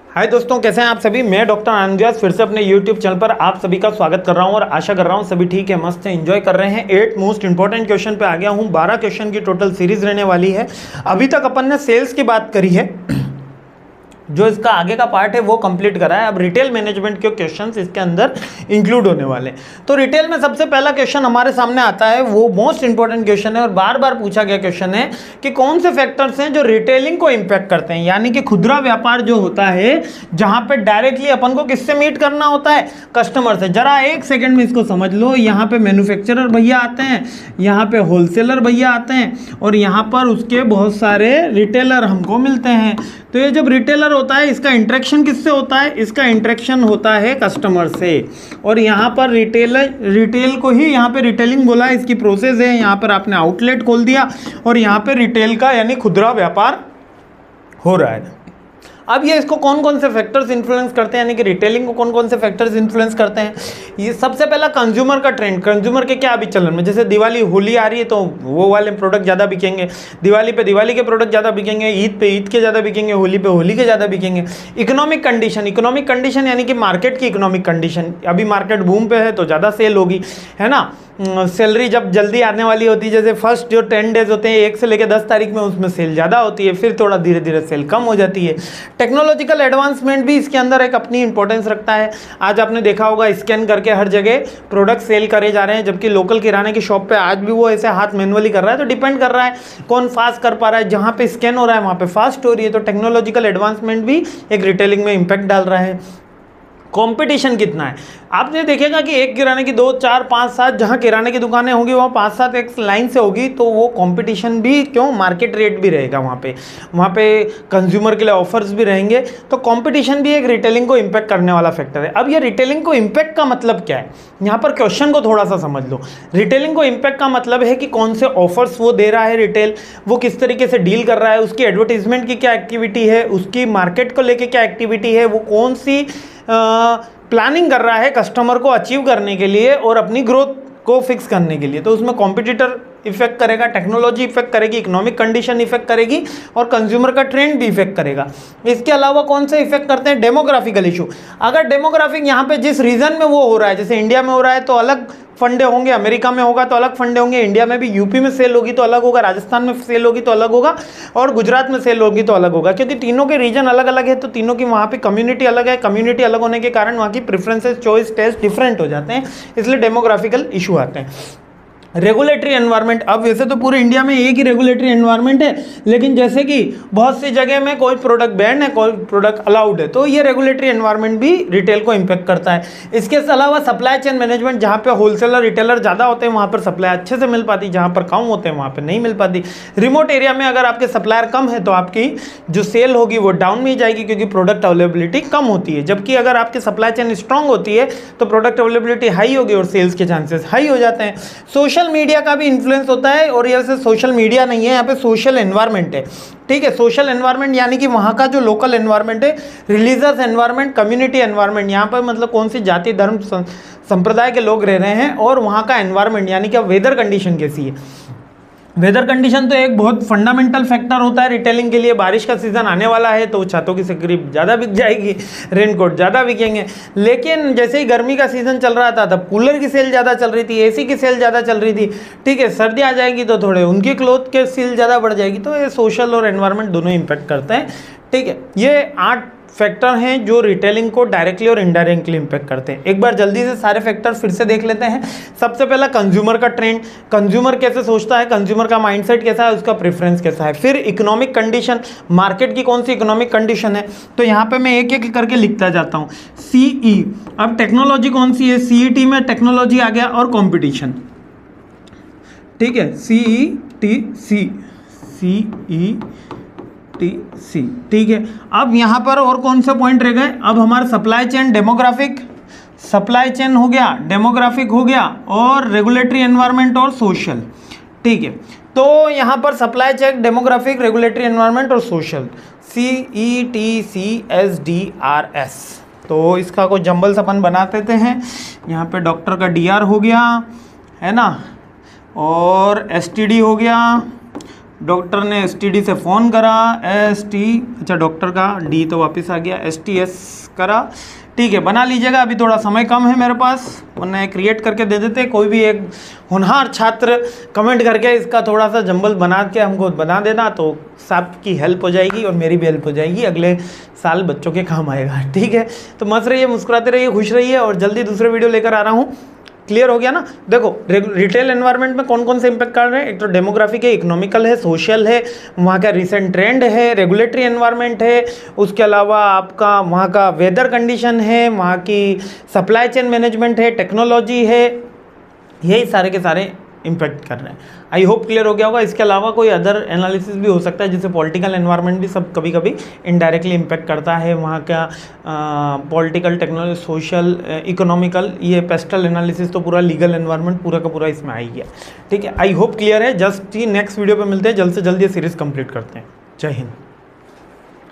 हाय दोस्तों, कैसे हैं आप सभी। मैं डॉक्टर आनंद व्यास फिर से अपने YouTube चैनल पर आप सभी का स्वागत कर रहा हूं और आशा कर रहा हूं सभी ठीक है, मस्त है, एंजॉय कर रहे हैं। 8 मोस्ट इंपॉर्टेंट क्वेश्चन पे आ गया हूं। 12 क्वेश्चन की टोटल सीरीज रहने वाली है। अभी तक अपन ने सेल्स की बात करी है, जो इसका आगे का पार्ट है वो कंप्लीट करा है। अब रिटेल मैनेजमेंट के क्वेश्चंस इसके अंदर इंक्लूड होने वाले हैं। तो रिटेल में सबसे पहला क्वेश्चन हमारे सामने आता है, वो मोस्ट इंपॉर्टेंट क्वेश्चन है और बार बार पूछा गया क्वेश्चन है कि कौन से फैक्टर्स हैं जो रिटेलिंग को इंपैक्ट करते हैं। यानी कि खुदरा व्यापार जो होता है, जहां पे डायरेक्टली अपन को किससे मीट करना होता है, कस्टमर से। जरा एक सेकेंड में इसको समझ लो। यहाँ पे मैन्युफैक्चरर भैया आते हैं, यहाँ पे होलसेलर भैया आते हैं और यहाँ पर उसके बहुत सारे रिटेलर हमको मिलते हैं। तो ये जब रिटेलर होता है, इसका इंटरेक्शन किससे होता है, इसका इंटरेक्शन होता है कस्टमर से। और यहाँ पर रिटेल को ही यहाँ पे रिटेलिंग बोला है, इसकी प्रोसेस है। यहाँ पर आपने आउटलेट खोल दिया और यहाँ पे रिटेल का यानी खुदरा व्यापार हो रहा है। अब ये इसको कौन कौन से फैक्टर्स इन्फ्लुएंस करते हैं, यानी कि रिटेलिंग को कौन कौन से फैक्टर्स इन्फ्लुएंस करते हैं। ये सबसे पहला कंज्यूमर का ट्रेंड, कंज्यूमर के क्या अभी चलन में, जैसे दिवाली होली आ रही है तो वो वाले प्रोडक्ट ज़्यादा बिकेंगे, दिवाली पे दिवाली के प्रोडक्ट ज़्यादा बिकेंगे, ईद पे ईद के ज़्यादा बिकेंगे, होली पे होली के ज़्यादा बिकेंगे। इकोनॉमिक कंडीशन यानी कि मार्केट की इकोनॉमिक कंडीशन, अभी मार्केट बूम पे है तो ज़्यादा सेल होगी, है ना। सैलरी जब जल्दी आने वाली होती है, जैसे फर्स्ट जो 10 डेज होते हैं 1 से लेकर 10 तारीख में, उसमें सेल ज़्यादा होती है, फिर थोड़ा धीरे धीरे सेल कम हो जाती है। टेक्नोलॉजिकल एडवांसमेंट भी इसके अंदर एक अपनी इंपॉर्टेंस रखता है। आज आपने देखा होगा स्कैन करके हर जगह प्रोडक्ट सेल करे जा रहे हैं, जबकि लोकल किराने की शॉप पे आज भी वो ऐसे हाथ मैनुअली कर रहा है। तो डिपेंड कर रहा है कौन फास्ट कर पा रहा है, जहाँ पे स्कैन हो रहा है वहाँ पे फास्ट हो रही है। तो टेक्नोलॉजिकल एडवांसमेंट भी एक रिटेलिंग में इम्पैक्ट डाल रहा है। कंपटीशन कितना है, आपने देखेगा कि एक किराने की 2, 4, 5, 7 जहाँ किराने की दुकानें होंगी वहाँ 5-7 एक लाइन से होगी, तो वो कंपटीशन भी क्यों, मार्केट रेट भी रहेगा वहाँ पे कंज्यूमर के लिए ऑफर्स भी रहेंगे। तो कंपटीशन भी एक रिटेलिंग को इम्पैक्ट करने वाला फैक्टर है। अब ये रिटेलिंग को इम्पैक्ट का मतलब क्या है, यहाँ पर क्वेश्चन को थोड़ा सा समझ लो। रिटेलिंग को इम्पैक्ट का मतलब है कि कौन से ऑफर्स वो दे रहा है रिटेल, वो किस तरीके से डील कर रहा है, उसकी एडवर्टीजमेंट की क्या एक्टिविटी है, उसकी मार्केट को लेके क्या एक्टिविटी है, वो कौन सी प्लानिंग कर रहा है कस्टमर को अचीव करने के लिए और अपनी ग्रोथ को फिक्स करने के लिए। तो उसमें कॉम्पिटिटर इफेक्ट करेगा, टेक्नोलॉजी इफेक्ट करेगी, इकोनॉमिक कंडीशन इफेक्ट करेगी और कंज्यूमर का ट्रेंड भी इफेक्ट करेगा। इसके अलावा कौन से इफेक्ट करते हैं, डेमोग्राफिकल इशू। अगर डेमोग्राफिक यहाँ पे जिस रीजन में वो हो रहा है, जैसे इंडिया में हो रहा है तो अलग फंडे होंगे, अमेरिका में होगा तो अलग फंडे होंगे, इंडिया में भी यूपी में सेल होगी तो अलग होगा, राजस्थान में सेल होगी तो अलग होगा और गुजरात में सेल होगी तो अलग होगा, क्योंकि तीनों के रीजन अलग अलग है। तो तीनों की वहाँ पे कम्युनिटी अलग है, कम्युनिटी अलग होने के कारण वहाँ की प्रेफरेंसेस, चॉइस, टेस्ट डिफरेंट हो जाते हैं, इसलिए डेमोग्राफिकल इशू आते हैं। रेगुलेटरी एनवायरनमेंट, अब वैसे तो पूरे इंडिया में एक ही रेगुलेटरी एनवायरनमेंट है, लेकिन जैसे कि बहुत सी जगह में कोई प्रोडक्ट बैन है, कोई प्रोडक्ट अलाउड है, तो ये रेगुलेटरी एनवायरनमेंट भी रिटेल को इम्पैक्ट करता है। इसके अलावा सप्लाई चेन मैनेजमेंट, जहाँ पे होलसेलर रिटेलर ज़्यादा होते हैं वहाँ पर सप्लाई अच्छे से मिल पाती, जहाँ पर कम होते हैं वहाँ पर नहीं मिल पाती। रिमोट एरिया में अगर आपके सप्लायर कम है तो आपकी जो सेल होगी वो डाउन में जाएगी, क्योंकि प्रोडक्ट अवेलेबिलिटी कम होती है। जबकि अगर आपकी सप्लाई चेन स्ट्रांग होती है तो प्रोडक्ट अवेलेबिलिटी हाई होगी और सेल्स के चांसेस हाई हो जाते हैं। सोशल मीडिया का भी इन्फ्लुएंस होता है, और ये सिर्फ सोशल मीडिया नहीं है, यहाँ पे सोशल एनवायरनमेंट है। ठीक है, सोशल एनवायरनमेंट यानी कि वहाँ का जो लोकल एनवायरनमेंट है, रिलीजियस एनवायरनमेंट, कम्युनिटी एनवायरनमेंट, यहाँ पर मतलब कौन सी जाति धर्म संप्रदाय के लोग रह रहे हैं, और वहाँ का एनवायरनमेंट यानी कि वेदर कंडीशन कैसी है। वेदर कंडीशन तो एक बहुत फंडामेंटल फैक्टर होता है रिटेलिंग के लिए। बारिश का सीज़न आने वाला है तो छातों की सिक्री ज़्यादा बिक जाएगी, रेनकोट ज़्यादा बिकेंगे। लेकिन जैसे ही गर्मी का सीज़न चल रहा था तब कूलर की सेल ज़्यादा चल रही थी, एसी की सेल ज़्यादा चल रही थी। ठीक है, सर्दी आ जाएगी तो थोड़े उनकी क्लोथ के सेल ज़्यादा बढ़ जाएगी। तो ये सोशल और एनवायरनमेंट दोनों इम्पैक्ट करते हैं। ठीक है, ये 8 फैक्टर हैं जो रिटेलिंग को डायरेक्टली और इनडायरेक्टली इम्पैक्ट करते हैं। एक बार जल्दी से सारे फैक्टर फिर से देख लेते हैं। सबसे पहला कंज्यूमर का ट्रेंड, कंज्यूमर कैसे सोचता है, कंज्यूमर का माइंडसेट कैसा है, उसका प्रेफरेंस कैसा है। फिर इकोनॉमिक कंडीशन, मार्केट की कौन सी इकोनॉमिक कंडीशन है। तो यहाँ पे मैं एक एक करके लिखता जाता हूँ। CE, अब टेक्नोलॉजी कौन सी है, CET में टेक्नोलॉजी आ गया और कॉम्पिटिशन। ठीक है, CETC, ठीक है। अब यहाँ पर और कौन से पॉइंट रह गए, अब हमारा supply chain, demographic, supply chain हो गया, डेमोग्राफिक हो गया, और रेगुलेटरी एनवायरनमेंट और सोशल। ठीक है, तो यहाँ पर supply chain, demographic, regulatory environment और सोशल, CETCSDRS। तो इसका कोई जंबल्स अपन बना देते हैं। यहाँ पे डॉक्टर का DR हो गया, है ना, और STD हो गया, डॉक्टर ने STD से फ़ोन करा, ST, अच्छा डॉक्टर का D तो वापस आ गया, STS करा। ठीक है, बना लीजिएगा, अभी थोड़ा समय कम है मेरे पास, वरना क्रिएट करके दे देते। कोई भी एक होनहार छात्र कमेंट करके इसका थोड़ा सा जंबल बना के हमको बना देना, तो सबकी हेल्प हो जाएगी और मेरी भी हेल्प हो जाएगी, अगले साल बच्चों के काम आएगा। ठीक है, तो मस्त रहिए, मुस्कुराते रहिए, खुश रहिए, और जल्दी दूसरे वीडियो लेकर आ रहा हूँ। क्लियर हो गया ना? देखो रिटेल एनवायरनमेंट में कौन कौन से इंपैक्ट कर रहे हैं, एक तो डेमोग्राफिक है, इकोनॉमिकल है, सोशल है, वहाँ का रिसेंट ट्रेंड है, रेगुलेटरी एनवायरनमेंट है, उसके अलावा आपका वहाँ का वेदर कंडीशन है, वहाँ की सप्लाई चेन मैनेजमेंट है, टेक्नोलॉजी है, यही सारे के सारे इम्पैक्ट कर रहे हैं। आई होप क्लियर हो गया होगा। इसके अलावा कोई अदर एनालिसिस भी हो सकता है, जैसे पॉलिटिकल एनवायरनमेंट भी सब कभी कभी इनडायरेक्टली इम्पैक्ट करता है, वहाँ का पॉलिटिकल, टेक्नोलॉजी, सोशल, इकोनॉमिकल, ये पेस्टल एनालिसिस, तो पूरा लीगल एनवायरनमेंट पूरा का पूरा इसमें आ ही गया। ठीक है, आई होप क्लियर है। जस्ट ही नेक्स्ट वीडियो पे मिलते हैं, जल्द से जल्द ये सीरीज़ कंप्लीट करते हैं। जय हिंद।